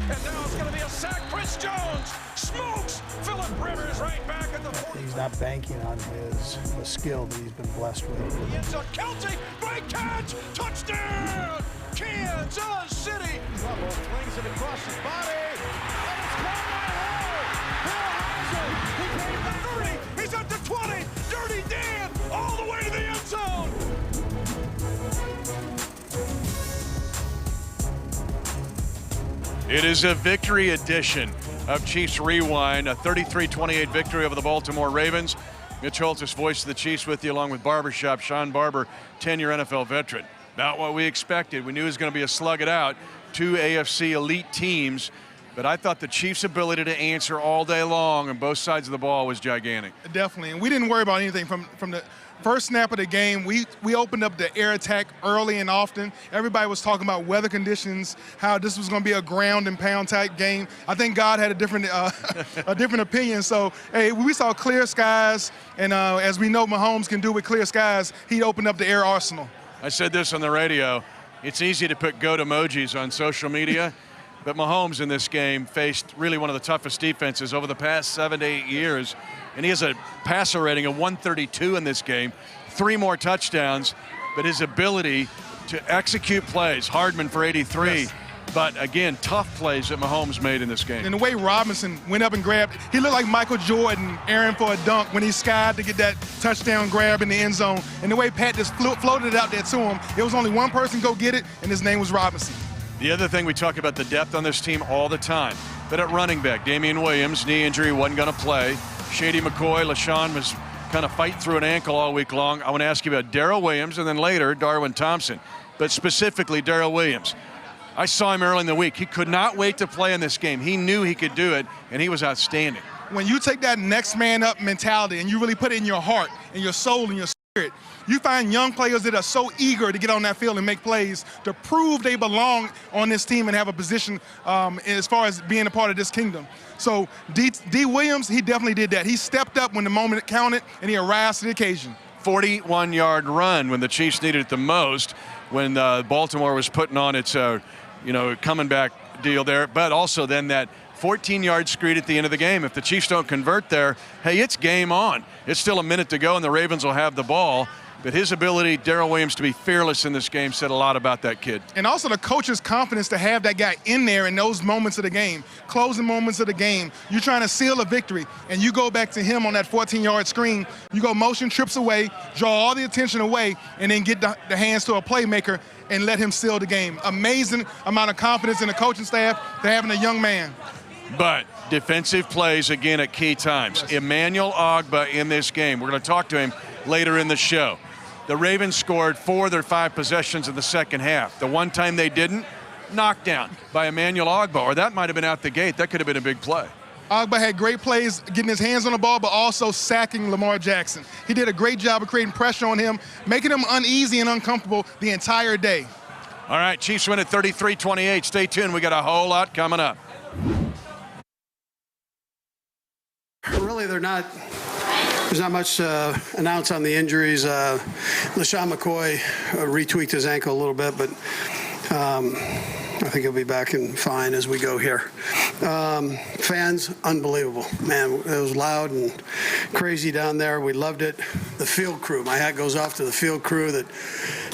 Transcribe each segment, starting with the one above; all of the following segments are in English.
And now it's going to be a sack. Chris Jones smokes Philip Rivers right back at the 40. He's not banking on the skill that he's been blessed with. It's a Kelce, great catch, touchdown, Kansas City. Rubble flings it across his body, and it's caught by Hall. Hill has it. He came back 30, he's at the 20, Dirty Dan, all the way to the end zone. It is a victory edition of Chiefs Rewind, a 33-28 victory over the Baltimore Ravens. Mitch Holthus, voice of the Chiefs, with you along with Barbershop. Sean Barber, 10-year NFL veteran. About what we expected. We knew it was going to be a slug it out. Two AFC elite teams. But I thought the Chiefs' ability to answer all day long on both sides of the ball was gigantic. Definitely, and we didn't worry about anything from the first snap of the game. We opened up the air attack early and often. Everybody was talking about weather conditions, how this was going to be a ground and pound type game. I think God had a different opinion. So, hey, we saw clear skies, and as we know Mahomes can do with clear skies, he opened up the air arsenal. I said this on the radio. It's easy to put goat emojis on social media. But Mahomes in this game faced really one of the toughest defenses over the past 7 to 8 years. And he has a passer rating of 132 in this game, 3 more touchdowns. But his ability to execute plays, Hardman for 83. Yes. But again, tough plays that Mahomes made in this game. And the way Robinson went up and grabbed, he looked like Michael Jordan airing for a dunk when he skied to get that touchdown grab in the end zone. And the way Pat just floated it out there to him, it was only one person go get it, and his name was Robinson. The other thing, we talk about the depth on this team all the time. But at running back, Damian Williams, knee injury, wasn't going to play. Shady McCoy, LaShawn was kind of fighting through an ankle all week long. I want to ask you about Darrell Williams and then later Darwin Thompson. But specifically Darrell Williams. I saw him early in the week. He could not wait to play in this game. He knew he could do it, and he was outstanding. When you take that next man up mentality and you really put it in your heart and your soul and your spirit, you find young players that are so eager to get on that field and make plays to prove they belong on this team and have a position as far as being a part of this kingdom. So D. Williams, he definitely did that. He stepped up when the moment counted, and he arose to the occasion. 41-yard run when the Chiefs needed it the most, when Baltimore was putting on its coming back deal there, but also then that 14-yard screen at the end of the game. If the Chiefs don't convert there, hey, it's game on. It's still a minute to go, and the Ravens will have the ball. But his ability, Darrell Williams, to be fearless in this game said a lot about that kid. And also the coach's confidence to have that guy in there in those moments of the game, closing moments of the game. You're trying to seal a victory, and you go back to him on that 14-yard screen. You go motion trips away, draw all the attention away, and then get the hands to a playmaker and let him seal the game. Amazing amount of confidence in the coaching staff to having a young man. But defensive plays, again, at key times. Yes. Emmanuel Ogbah in this game. We're going to talk to him later in the show. The Ravens scored 4 of their 5 possessions in the second half. The one time they didn't, knockdown by Emmanuel Ogbah, or that might have been out the gate. That could have been a big play. Ogbah had great plays getting his hands on the ball, but also sacking Lamar Jackson. He did a great job of creating pressure on him, making him uneasy and uncomfortable the entire day. All right, Chiefs win at 33-28. Stay tuned. We got a whole lot coming up. Really, there's not much to announce on the injuries. LaShawn McCoy retweaked his ankle a little bit, but I think he'll be back and fine as we go here. Fans, unbelievable. Man, it was loud and crazy down there. We loved it. The field crew, my hat goes off to the field crew that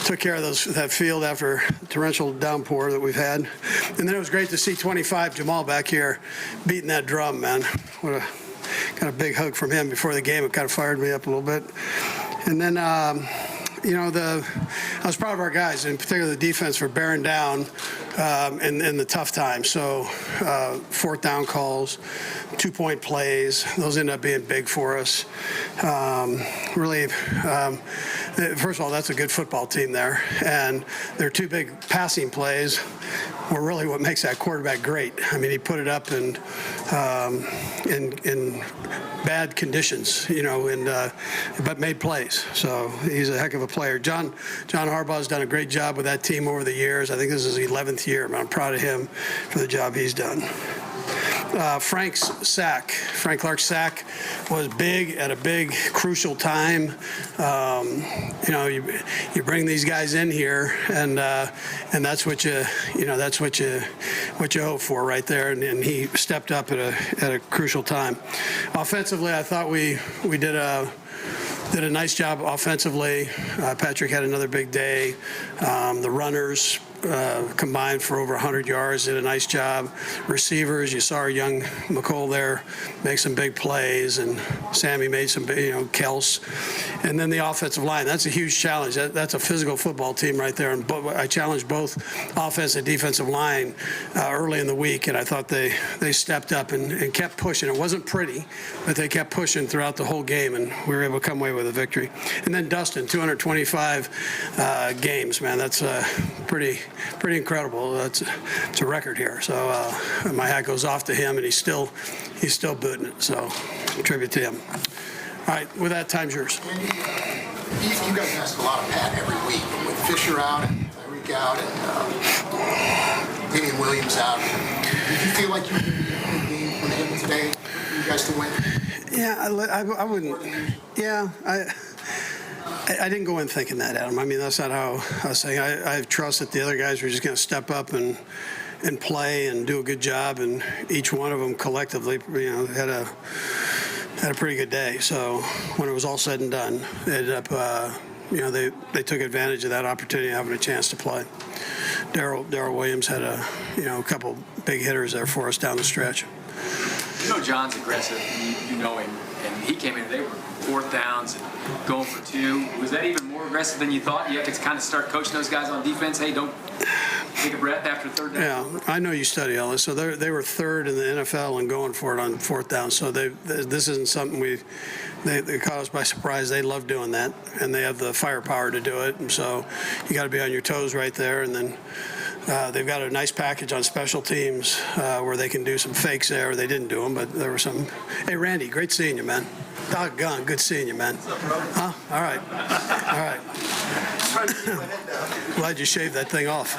took care of that field after the torrential downpour that we've had. And then it was great to see 25 Jamal back here beating that drum, man. Got a big hug from him before the game. It kind of fired me up a little bit. And then, I was proud of our guys, in particular the defense, for bearing down in the tough times. So 4th down calls, 2-point plays, those end up being big for us. First of all, that's a good football team there. And their 2 big passing plays were really what makes that quarterback great. I mean, he put it up in bad conditions, but made plays. So he's a heck of a player. John Harbaugh's done a great job with that team over the years. I think this is his 11th year, but I'm proud of him for the job he's done. Frank Clark's sack was big at a big, crucial time. You bring these guys in here, and that's what you hope for right there. And he stepped up at a crucial time. Offensively, I thought we did a nice job offensively. Patrick had another big day. The runners combined for over 100 yards, did a nice job. Receivers, you saw our young McCole there make some big plays, and Sammy made some big, Kels. And then the offensive line, that's a huge challenge. That's a physical football team right there. And I challenged both offensive and defensive line early in the week, and I thought they stepped up and kept pushing. It wasn't pretty, but they kept pushing throughout the whole game, and we were able to come away with a victory. And then Dustin, 225 games, man. That's pretty incredible. It's a record here. So my hat goes off to him, and he's still booting it. So tribute to him. All right, with that, time's yours. Andy, you guys ask a lot of Pat every week, but with Fisher out and Tyreek out and Damian Williams out, did you feel like you were going to be in the game when they ended today for you guys to win? Yeah, I wouldn't. Yeah, I didn't go in thinking that, Adam. I mean, that's not how I was saying. I trust that the other guys were just going to step up and play and do a good job, and each one of them collectively, had a pretty good day. So when it was all said and done, it ended up, they took advantage of that opportunity, having a chance to play. Darrell Williams had a couple big hitters there for us down the stretch. John's aggressive. You know him, and he came in. They were fourth downs and going for two. Was that even more aggressive than you thought? You have to kind of start coaching those guys on defense. Hey, don't take a breath after third down. Yeah, I know you study all this. So they were third in the NFL and going for it on fourth down. So this isn't something they caught us by surprise. They love doing that, and they have the firepower to do it. And so you got to be on your toes right there. And then they've got a nice package on special teams where they can do some fakes there. They didn't do them, but there were some. Hey, Randy, great seeing you, man. Doggone, good seeing you, man. Huh? All right. Glad you shaved that thing off.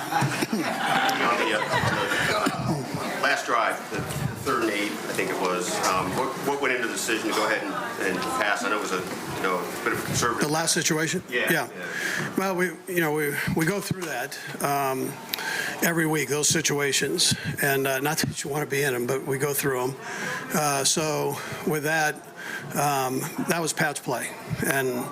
Last drive, the 3rd and 8, I think it was. What went into the decision to go ahead and pass? I know it was a bit of a conservative. The last situation? Yeah. Well, we go through that every week, those situations, and not that you want to be in them, but we go through them. So with that. That was Pat's play, and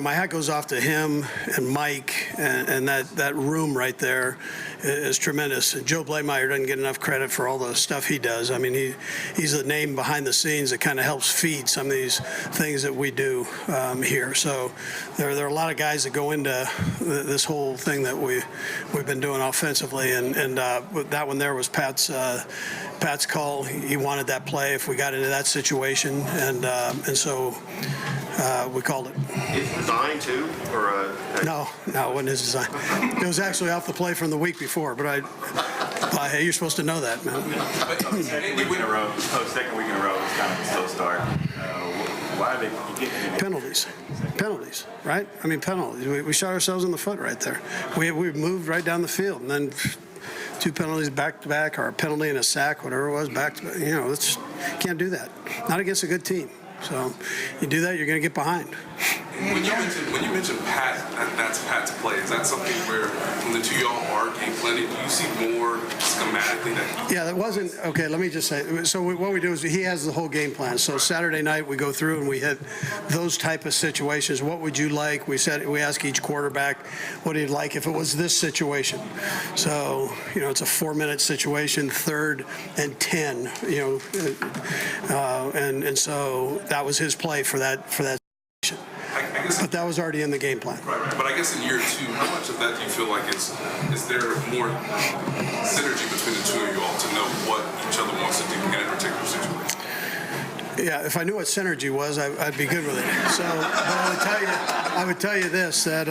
my hat goes off to him and Mike, and that room right there is tremendous. Joe Blameyer doesn't get enough credit for all the stuff he does. I mean, he's the name behind the scenes that kind of helps feed some of these things that we do here. So there are a lot of guys that go into this whole thing that we've been doing offensively, and that one there was Pat's call. He wanted that play if we got into that situation, and so we called it. It's designed to, or no, it wasn't his design. It was actually off the play from the week before, but hey, you're supposed to know that, man. Second week in a row was kind of a slow start. Why are they getting Penalties, right? I mean, penalties. We shot ourselves in the foot right there. We moved right down the field, and then 2 penalties back to back, or a penalty and a sack, whatever it was, back to back. Can't do that. Not against a good team. So you do that, you're going to get behind. When you mention Pat, that's Pat's play. Is that something where when the two of y'all are game planning, do you see more schematically that? Yeah, that wasn't okay. Let me just say. So what we do is he has the whole game plan. So Saturday night we go through and we hit those type of situations. What would you like? We ask each quarterback what he'd like if it was this situation. So it's a 4-minute situation, 3rd and 10. And so that was his play for that. But that was already in the game plan. Right. But I guess in year 2, how much of that do you feel like is there more synergy between the two of you all to know what each other wants to do in a particular situation? Yeah, if I knew what synergy was, I'd be good with it. So, but I would tell you this, that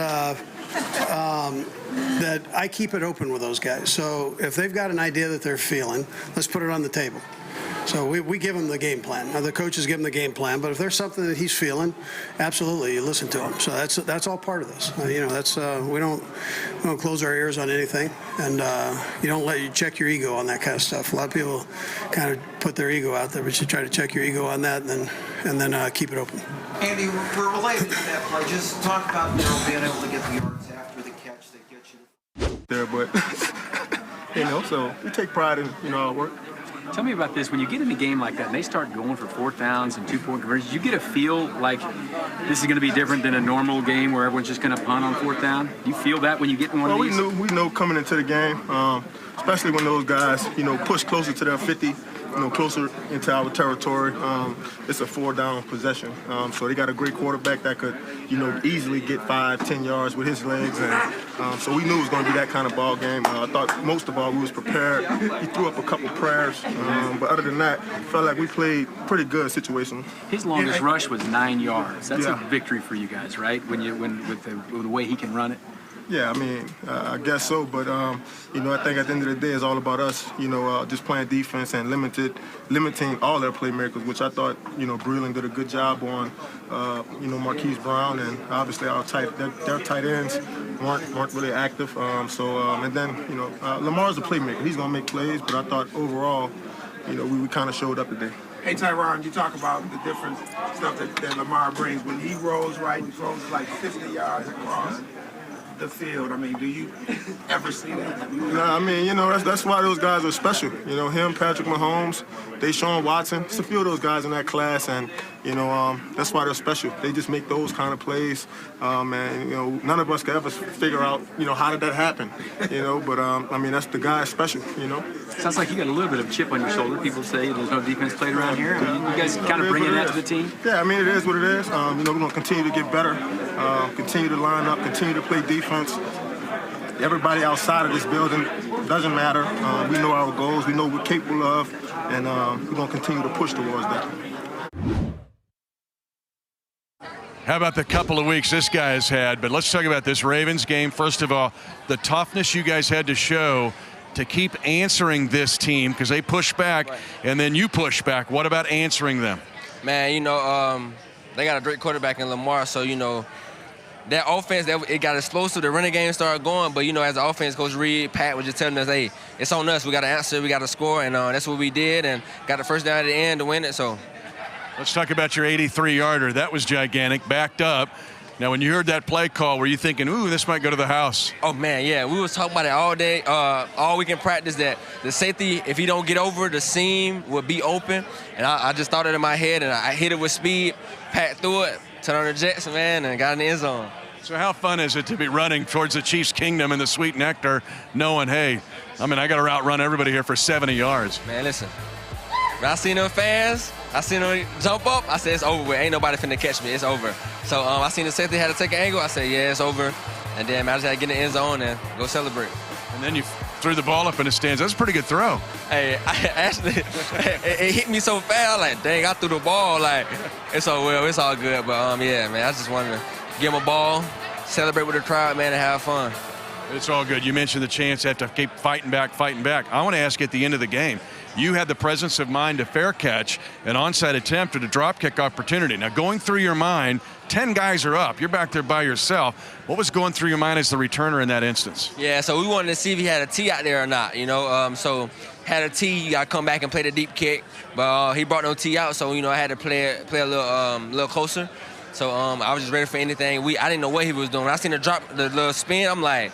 I keep it open with those guys. So if they've got an idea that they're feeling, let's put it on the table. So we give him the game plan. Now, the coaches give him the game plan, but if there's something that he's feeling, absolutely, you listen to him. So that's all part of this. That's we don't close our ears on anything, and you don't let you check your ego on that kind of stuff. A lot of people kind of put their ego out there, but you try to check your ego on that, and then keep it open. Andy, we're related to that play. Just talk about being able to get the yards after the catch that gets you there, but so we take pride in our work. Tell me about this. When you get in a game like that and they start going for 4th downs and 2-point conversions, you get a feel like this is going to be different than a normal game where everyone's just going to punt on 4th down? Do you feel that when you get in one of these? We know coming into the game, especially when those guys, push closer to their 50, closer into our territory. It's a 4-down possession. So they got a great quarterback that could, easily get 5-10 yards with his legs. And so we knew it was going to be that kind of ball game. I thought most of all we was prepared. He threw up a couple prayers. But other than that, felt like we played pretty good situational. His longest rush was 9 yards. That's a victory for you guys, right? With the way he can run it. Yeah, I guess so, but I think at the end of the day, it's all about us, just playing defense and limiting all their playmakers, which I thought, Breland did a good job on, Marquise Brown, and obviously their tight ends weren't really active. And then, Lamar's a playmaker. He's going to make plays, but I thought overall, we kind of showed up today. Hey, Tyron, you talk about the different stuff that Lamar brings. When he rolls right, he throws like 50 yards across the field. Do you ever see that? Nah, that's why those guys are special. Him, Patrick Mahomes, Deshaun Watson. It's a few of those guys in that class, and that's why they're special. They just make those kind of plays, and none of us could ever figure out, how did that happen? But that's the guy special. Sounds like you got a little bit of chip on your shoulder. People say there's no defense played around here. You guys kind of bringing that to the team. Yeah, it is what it is. We're going to continue to get better, continue to line up, continue to play defense. Everybody outside of this building doesn't matter. We know our goals. We know what we're capable of, and we're going to continue to push towards that. How about the couple of weeks this guy has had? But let's talk about this Ravens game. First of all, the toughness you guys had to show to keep answering this team, because they push back, and then you push back. What about answering them? Man, they got a great quarterback in Lamar, so, that offense, it got explosive. The running game started going, but, as the offense, Coach Reed, Pat was just telling us, hey, it's on us. We got to answer. We got to score, and that's what we did, and got the first down at the end to win it. So let's talk about your 83-yarder. That was gigantic, backed up. Now, when you heard that play call, were you thinking, ooh, this might go to the house? Oh, man, yeah. We was talking about it all day, all week in practice, that the safety, if he don't get over, the seam will be open. And I just thought it in my head, and I hit it with speed, Pat threw it, turned on the Jets, man, and got in the end zone. So how fun is it to be running towards the Chiefs' kingdom and the sweet nectar, knowing, hey, I got to outrun everybody here for 70 yards? Man, listen, when I seen them fans, I seen them jump up, I said, it's over with. Ain't nobody finna catch me. It's over. So I seen the safety had to take an angle. I said, yeah, it's over. And then I just had to get in the end zone and go celebrate. And then you threw the ball up in the stands. That's a pretty good throw. Hey, it hit me so fast. Like, dang, I threw the ball. Like, it's all good. But, yeah, man, I just wanted to give him a ball, celebrate with the crowd, man, and have fun. It's all good. You mentioned the chance to have to keep fighting back. I want to ask you at the end of the game, you had the presence of mind to fair catch an onside attempt or a drop kick opportunity. Now, going through your mind, 10 guys are up. You're back there by yourself. What was going through your mind as the returner in that instance? Yeah, so we wanted to see if he had a tee out there or not, So had a tee, you got to come back and play the deep kick. But he brought no tee out, so, I had to play a little closer. So I was just ready for anything. I didn't know what he was doing. When I seen the little spin, I'm like,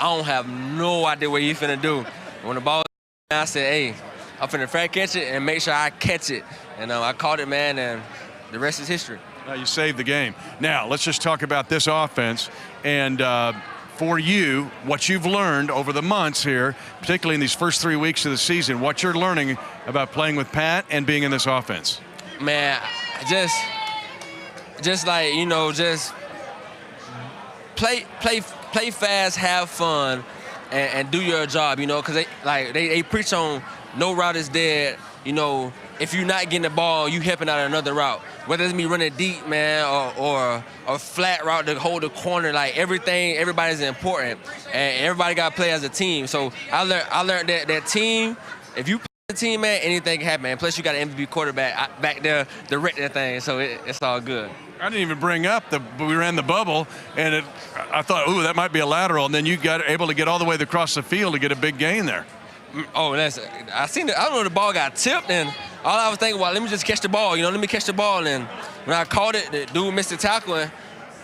I don't have no idea what he's finna do. When the ball, I said, hey, I'm finna fair catch it and make sure I catch it. And I caught it, man, and the rest is history. You saved the game. Now, let's just talk about this offense. And for you, what you've learned over the months here, particularly in these first 3 weeks of the season, what you're learning about playing with Pat and being in this offense. Man, just like, just play fast, have fun, and do your job, because they preach on no route is dead. If you're not getting the ball, you helping out another route. Whether it's me running deep, man, or a flat route to hold the corner, like everybody's important, and everybody got to play as a team. So I learned that team, if you play The team, man, anything can happen. And plus, you got an MVP quarterback back there directing that thing, so it's all good. I didn't even bring up we ran the bubble, and I thought, ooh, that might be a lateral, and then you got able to get all the way across the field to get a big gain there. Oh, I don't know, the ball got tipped, and all I was thinking was, let me just catch the ball, let me catch the ball. And when I caught it, the dude missed the tackle, and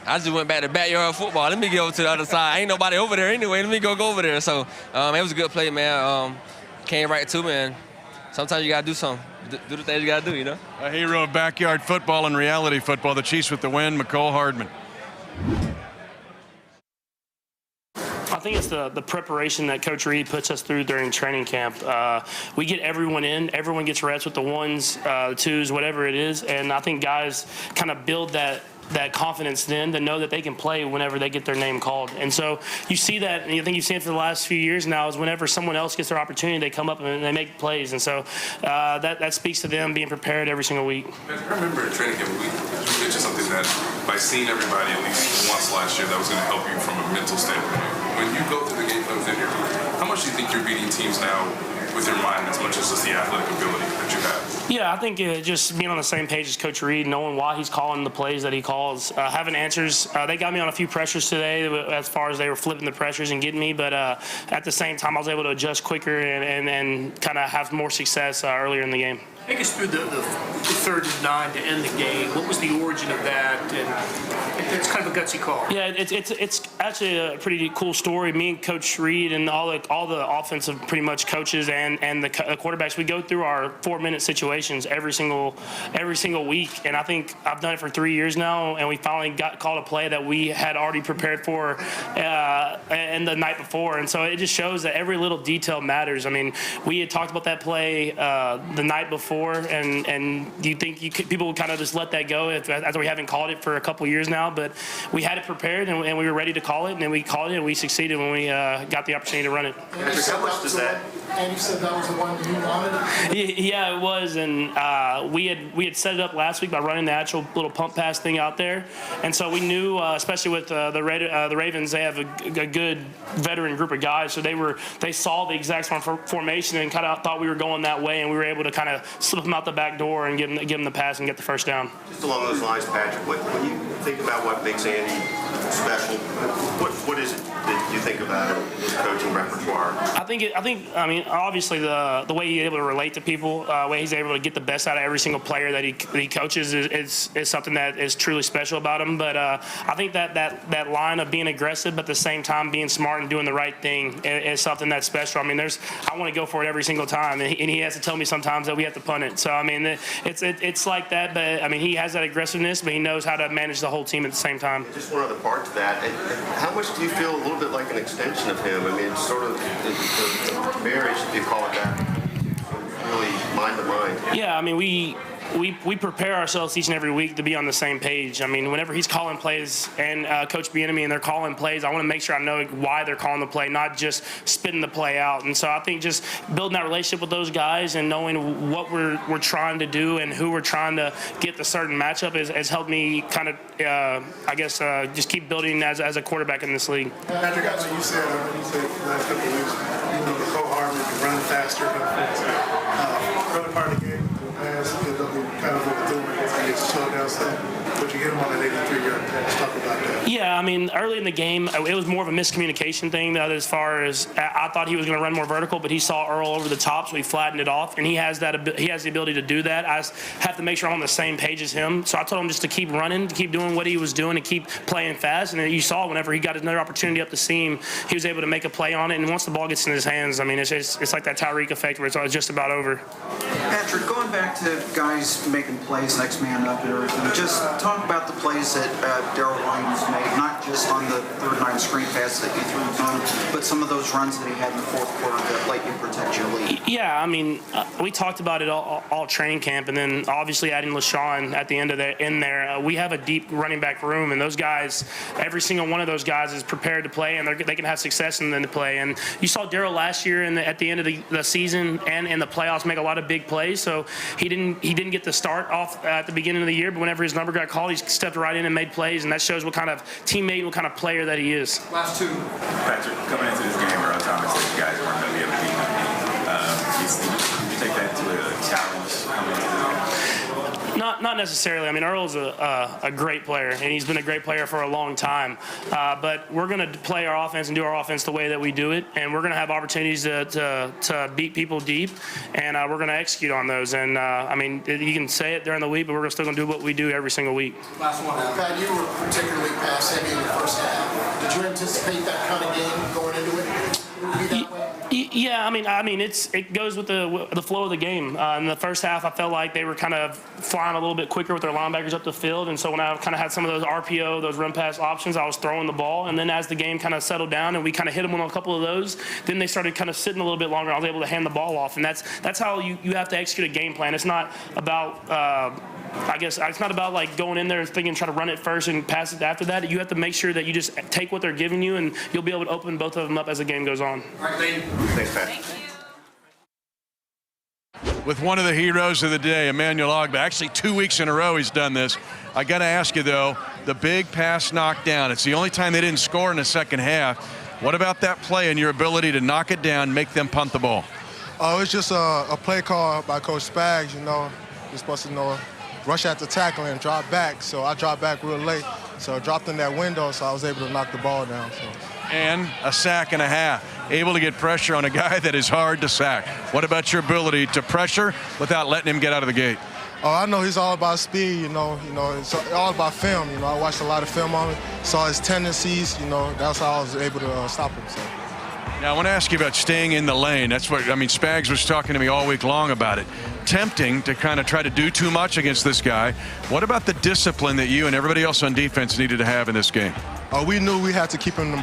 I just went back to backyard football. Let me get over to the other side. Ain't nobody over there anyway. Let me go over there. So it was a good play, man. Came right to me, and sometimes you got to do something. Do the things you got to do, A hero of backyard football and reality football. The Chiefs with the win, Mecole Hardman. I think it's the preparation that Coach Reid puts us through during training camp. We get everyone in. Everyone gets reps with the ones, the twos, whatever it is. And I think guys kind of build that confidence then to know that they can play whenever they get their name called. And so you see that, and I think you've seen it for the last few years now, is whenever someone else gets their opportunity, they come up and they make plays. And so that speaks to them being prepared every single week. I remember in training camp, you mentioned something that by seeing everybody at least once last year, that was going to help you from a mental standpoint. When you go through the game plan with Indy, how much do you think you're beating teams now with your mind as much as just the athletic ability that you have? Yeah, I think just being on the same page as Coach Reid, knowing why he's calling the plays that he calls, having answers. They got me on a few pressures today as far as they were flipping the pressures and getting me, but at the same time, I was able to adjust quicker and kind of have more success earlier in the game. Take us through the 3rd and 9 to end the game. What was the origin of that? And it's kind of a gutsy call. Yeah, it's actually a pretty cool story. Me and Coach Reid and all the offensive pretty much coaches and the quarterbacks, we go through our 4-minute situations every single week. And I think I've done it for 3 years now, and we finally called a play that we had already prepared for and the night before. And so it just shows that every little detail matters. I mean, we had talked about that play the night before. And do you think people would kind of just let that go after we haven't called it for a couple years now? But we had it prepared and we were ready to call it, and then we called it and we succeeded when we got the opportunity to run it. How much does that? And you said that was the one you wanted? Yeah, it was, and we had set it up last week by running the actual little pump pass thing out there, and so we knew, especially with the Ravens, they have a good veteran group of guys, so they saw the exact formation and kind of thought we were going that way, and we were able to kind of slip them out the back door and give them the pass and get the first down. Just along those lines, Patrick, when you think about what makes Andy special, what is it that you think about his coaching repertoire? I mean, obviously the way he's able to relate to people, the way he's able to get the best out of every single player that he coaches is something that is truly special about him. But I think that line of being aggressive, but at the same time being smart and doing the right thing is something that's special. I mean, I want to go for it every single time, and he has to tell me sometimes that we have to punt it. So I mean, it's like that. But I mean, he has that aggressiveness, but he knows how to manage the whole team at the same time. Just one other part to that. How much do you feel a little bit like an extension of him? I mean, it's sort of the marriage, if you call it that, really mind to mind. Yeah, I mean, we prepare ourselves each and every week to be on the same page. I mean, whenever he's calling plays and Coach Bieniemy and they're calling plays, I want to make sure I know why they're calling the play, not just spitting the play out. And so I think just building that relationship with those guys and knowing what we're trying to do and who we're trying to get the certain matchup has helped me kind of, just keep building as a quarterback in this league. Patrick, I know you said last couple of weeks, Mecole Hardman can run faster, early part of the game. Kind of what we're doing and it's slowed down some, but you hit him on that 83-yard pass. Talk about that. Yeah, I mean, early in the game, it was more of a miscommunication thing as far as I thought he was going to run more vertical, but he saw Earl over the top, so he flattened it off, and he has the ability to do that. I have to make sure I'm on the same page as him, so I told him just to keep running, to keep doing what he was doing, and keep playing fast, and then you saw whenever he got another opportunity up the seam, he was able to make a play on it, and once the ball gets in his hands, I mean, it's like that Tyreek effect where it's just about over. Patrick, going back to guys making plays, next man up and everything, just talk about the plays that Darrell Williams made, not just on the 3rd and 9 screen pass that you threw him, but some of those runs that he had in the 4th quarter that let you protect your lead. Yeah, I mean, we talked about it all training camp, and then obviously adding LaShawn at the end of there. We have a deep running back room, and those guys, every single one of those guys is prepared to play, and they can have success in the play. And you saw Darrell last year at the end of the season and in the playoffs make a lot of big plays. So he didn't get the start off at the beginning of the year, but whenever his number got called, he stepped right in and made plays, and that shows what kind of teammate, what kind of player that he is. Last two. Patrick, coming into this game, Earl Thomas said you guys weren't going to be able to beat him. You take that necessarily. I mean, Earl's a great player, and he's been a great player for a long time. But we're going to play our offense and do our offense the way that we do it, and we're going to have opportunities to beat people deep, and we're going to execute on those. And, I mean, you can say it during the week, but we're still going to do what we do every single week. Last one. Pat, you were particularly pass heavy in the first half. Did you anticipate that kind of game going into it? Would it be that way? Yeah, I mean, it goes with the flow of the game. In the first half, I felt like they were kind of flying a little bit quicker with their linebackers up the field, and so when I kind of had some of those RPO, those run pass options, I was throwing the ball, and then as the game kind of settled down and we kind of hit them on a couple of those, then they started kind of sitting a little bit longer. I was able to hand the ball off, and that's how you have to execute a game plan. It's not about I guess it's not about like going in there and thinking try to run it first and pass it after that. You have to make sure that you just take what they're giving you, and you'll be able to open both of them up as the game goes on. All right, thank you. Thanks, Pat. With one of the heroes of the day, Emmanuel Ogbah. Actually, 2 weeks in a row he's done this. I got to ask you, though, the big pass knockdown. It's the only time they didn't score in the second half. What about that play and your ability to knock it down, make them punt the ball? Oh, it's just a play call by Coach Spags. You know, you're supposed to rush at the tackle and drop back. So I dropped back real late. So I dropped in that window, so I was able to knock the ball down. So. And a sack and a half. Able to get pressure on a guy that is hard to sack. What about your ability to pressure without letting him get out of the gate? Oh, I know he's all about speed, you know, it's all about film. You know, I watched a lot of film on him, saw his tendencies, you know, that's how I was able to stop him. So. Now, I want to ask you about staying in the lane. That's what, I mean, Spags was talking to me all week long about it. Tempting to kind of try to do too much against this guy. What about the discipline that you and everybody else on defense needed to have in this game? We knew we had to keep him in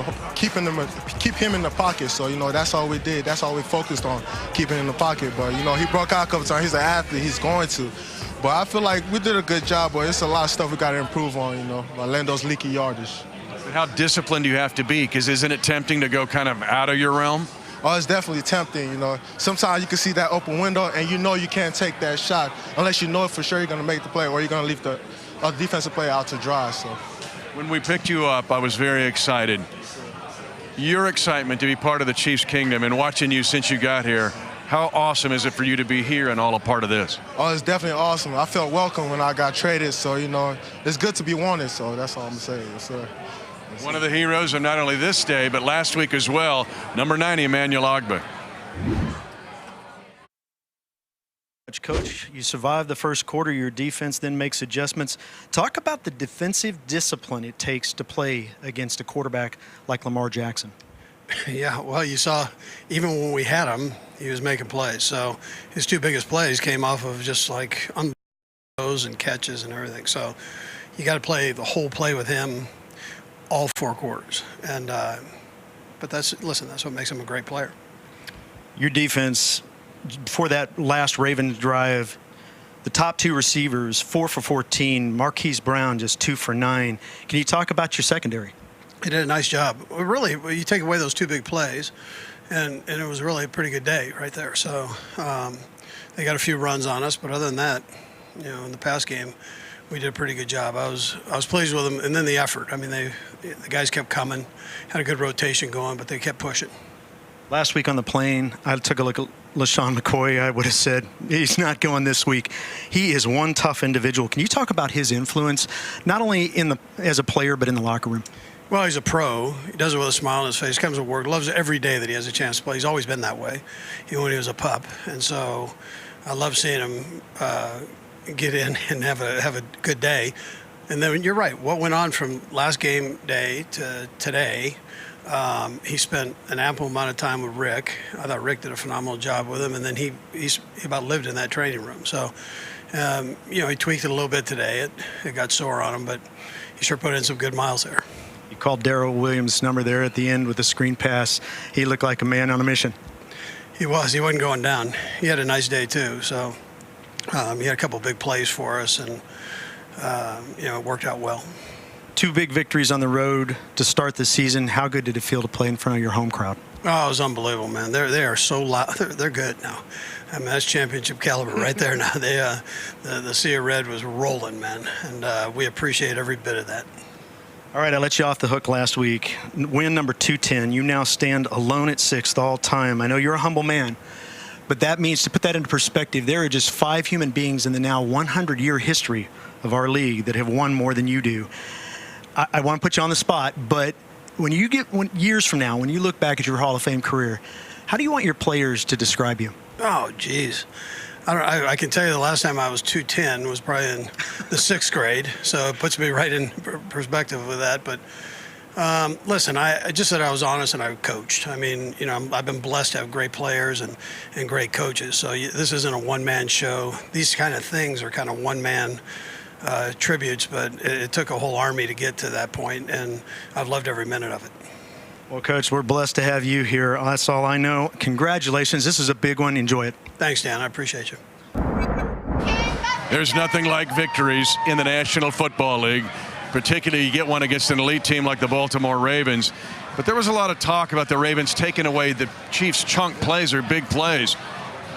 the pocket. So, you know, that's all we did. That's all we focused on, keeping him in the pocket. But, you know, he broke out a couple times. He's an athlete. He's going to. But I feel like we did a good job, but it's a lot of stuff we got to improve on, you know, by letting those leaky yardage. How disciplined do you have to be? Because isn't it tempting to go kind of out of your realm? Oh, it's definitely tempting, you know. Sometimes you can see that open window, and you know you can't take that shot unless you know for sure you're going to make the play or you're going to leave the defensive player out to dry. So. When we picked you up, I was very excited. Your excitement to be part of the Chiefs Kingdom and watching you since you got here, how awesome is it for you to be here and all a part of this? Oh, it's definitely awesome. I felt welcome when I got traded, so, you know, it's good to be wanted, so that's all I'm going to say. Yes, sir. One of the heroes of not only this day, but last week as well, number 90, Emmanuel Ogbah. Coach, you survived the first quarter. Your defense then makes adjustments. Talk about the defensive discipline it takes to play against a quarterback like Lamar Jackson. Yeah, well, you saw even when we had him, he was making plays. So his two biggest plays came off of just like those and catches and everything. So you got to play the whole play with him all 4 quarters. And but that's what makes him a great player. Your defense, before that last Ravens drive, the top 2 receivers, 4 for 14, Marquise Brown just 2 for 9. Can you talk about your secondary? He did a nice job. Really, you take away those 2 big plays, and it was really a pretty good day right there. So they got a few runs on us, but other than that, you know, in the pass game, we did a pretty good job. I was pleased with them, and then the effort. I mean, the guys kept coming, had a good rotation going, but they kept pushing. Last week on the plane, I took a look at LeSean McCoy. I would have said he's not going this week. He is one tough individual. Can you talk about his influence, not only as a player, but in the locker room? Well, he's a pro. He does it with a smile on his face. Comes to work, loves every day that he has a chance to play. He's always been that way, even when he was a pup. And so I love seeing him get in and have a good day. And then you're right. What went on from last game day to today, he spent an ample amount of time with Rick. I thought Rick did a phenomenal job with him. And then he about lived in that training room. So, you know, he tweaked it a little bit today. It got sore on him, but he sure put in some good miles there. You called Darrell Williams' number there at the end with a screen pass. He looked like a man on a mission. He was. He wasn't going down. He had a nice day, too. So he had a couple big plays for us, and, you know, it worked out well. 2 big victories on the road to start the season. How good did it feel to play in front of your home crowd? Oh, it was unbelievable, man. They are so loud. They're good now. I mean, that's championship caliber right there now. The Sea of Red was rolling, man, and we appreciate every bit of that. All right, I let you off the hook last week. Win number 210. You now stand alone at 6th all time. I know you're a humble man, But that means, to put that into perspective, there are just 5 human beings in the now 100-year history of our league that have won more than you do. I want to put you on the spot, but years from now, when you look back at your Hall of Fame career, how do you want your players to describe you? Oh, geez. I can tell you the last time I was 210 was probably in the 6th grade, so it puts me right in perspective with that. But listen, I just said I was honest and I coached. I mean, I've been blessed to have great players and great coaches. So this isn't a one-man show. These kind of things are kind of one-man tributes, but it took a whole army to get to that point, and I've loved every minute of it. Well, Coach, we're blessed to have you here. That's all I know. Congratulations. This is a big one. Enjoy it. Thanks, Dan. I appreciate you. There's nothing like victories in the National Football League, particularly you get one against an elite team like the Baltimore Ravens. But there was a lot of talk about the Ravens taking away the Chiefs' chunk plays or big plays.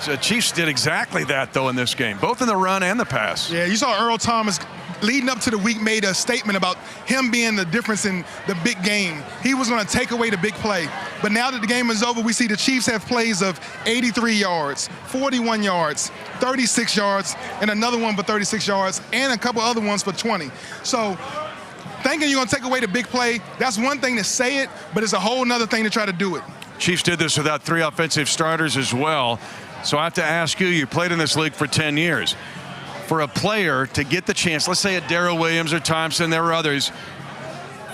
So the Chiefs did exactly that, though, in this game, both in the run and the pass. Yeah, you saw Earl Thomas leading up to the week made a statement about him being the difference in the big game. He was going to take away the big play. But now that the game is over, we see the Chiefs have plays of 83 yards, 41 yards, 36 yards, and another one for 36 yards, and a couple other ones for 20. So thinking you're going to take away the big play, that's one thing to say it, but it's a whole nother thing to try to do it. Chiefs did this without 3 offensive starters as well. So I have to ask you played in this league for 10 years. For a player to get the chance, let's say a Darrell Williams or Thompson, there were others,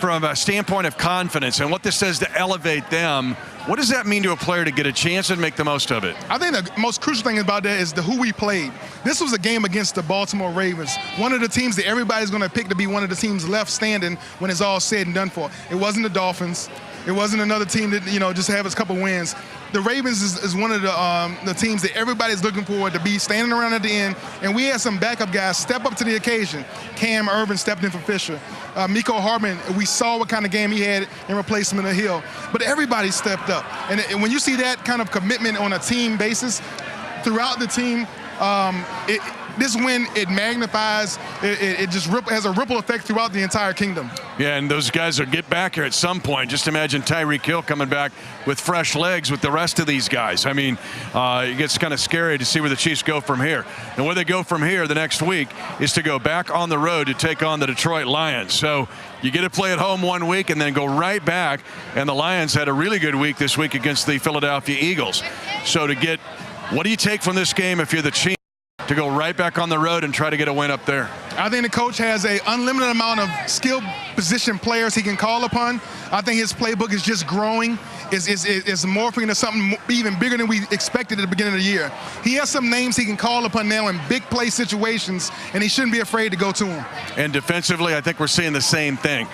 from a standpoint of confidence and what this says to elevate them, what does that mean to a player to get a chance and make the most of it? I think the most crucial thing about that is who we played. This was a game against the Baltimore Ravens, one of the teams that everybody's going to pick to be one of the teams left standing when it's all said and done for. It wasn't the Dolphins. It wasn't another team that, just have a couple wins. The Ravens is one of the teams that everybody's looking forward to be standing around at the end. And we had some backup guys step up to the occasion. Cam Irvin stepped in for Fisher. Mecole Hardman, we saw what kind of game he had in replacement of Hill. But everybody stepped up. And when you see that kind of commitment on a team basis throughout the team, this win, it magnifies, it just has a ripple effect throughout the entire kingdom. Yeah, and those guys will get back here at some point. Just imagine Tyreek Hill coming back with fresh legs with the rest of these guys. I mean, it gets kind of scary to see where the Chiefs go from here. And where they go from here the next week is to go back on the road to take on the Detroit Lions. So you get to play at home one week and then go right back. And the Lions had a really good week this week against the Philadelphia Eagles. So what do you take from this game if you're the Chiefs, to go right back on the road and try to get a win up there? I think the coach has an unlimited amount of skill position players he can call upon. I think his playbook is just growing. Is morphing into something even bigger than we expected at the beginning of the year. He has some names he can call upon now in big play situations, and he shouldn't be afraid to go to them. And defensively, I think we're seeing the same thing.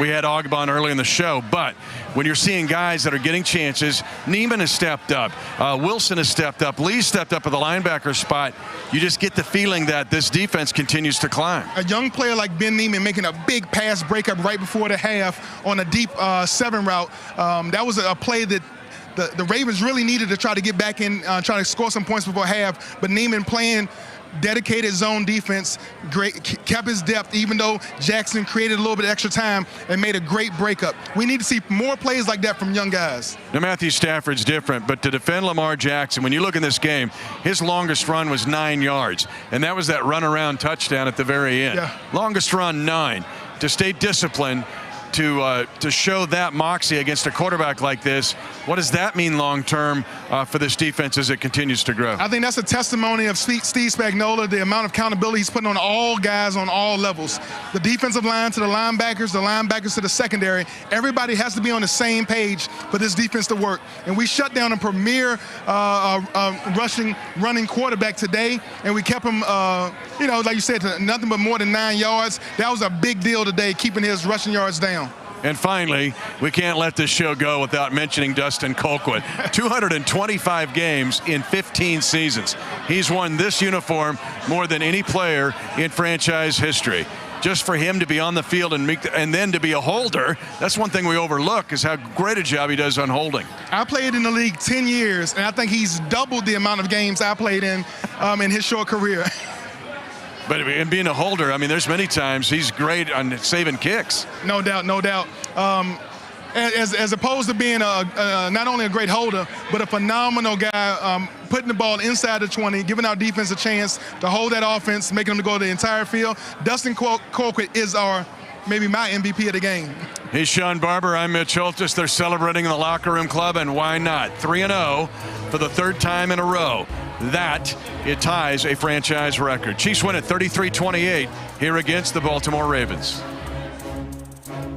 We had Ogbon early in the show, but when you're seeing guys that are getting chances, Neiman has stepped up, Wilson has stepped up, Lee stepped up at the linebacker spot, you just get the feeling that this defense continues to climb. A young player like Ben Neiman making a big pass breakup right before the half on a deep 7 route, that was a play that the Ravens really needed to try to get back in, try to score some points before half, but Neiman playing dedicated zone defense, kept his depth, even though Jackson created a little bit of extra time and made a great breakup. We need to see more plays like that from young guys. Now, Matthew Stafford's different, but to defend Lamar Jackson, when you look in this game, his longest run was 9 yards, and that was that run-around touchdown at the very end. Yeah. Longest run, 9. To stay disciplined, to show that moxie against a quarterback like this, what does that mean long-term for this defense as it continues to grow? I think that's a testimony of Steve Spagnuolo, the amount of accountability he's putting on all guys on all levels. The defensive line to the linebackers to the secondary. Everybody has to be on the same page for this defense to work. And we shut down a premier running quarterback today, and we kept him, like you said, to nothing but more than 9 yards. That was a big deal today, keeping his rushing yards down. And finally, we can't let this show go without mentioning Dustin Colquitt. 225 games in 15 seasons. He's worn this uniform more than any player in franchise history. Just for him to be on the field and then to be a holder, that's one thing we overlook, is how great a job he does on holding. I played in the league 10 years, and I think he's doubled the amount of games I played in his short career. But in being a holder, I mean, there's many times he's great on saving kicks. No doubt, no doubt. as opposed to being not only a great holder, but a phenomenal guy, putting the ball inside the 20, giving our defense a chance to hold that offense, making them go the entire field. Dustin Colquitt is maybe my MVP of the game. He's Sean Barber. I'm Mitch Holthus. They're celebrating in the locker room club, and why not? 3-0 for the third time in a row. That, it ties a franchise record. Chiefs win at 33-28 here against the Baltimore Ravens.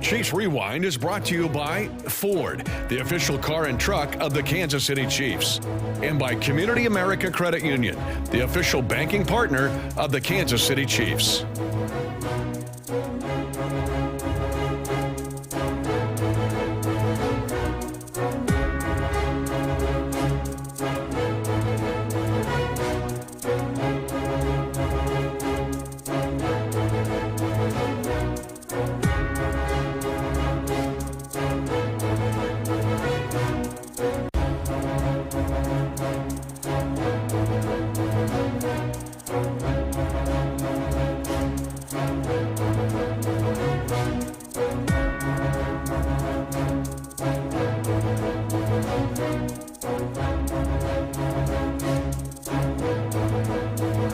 Chiefs Rewind is brought to you by Ford, the official car and truck of the Kansas City Chiefs, and by Community America Credit Union, the official banking partner of the Kansas City Chiefs.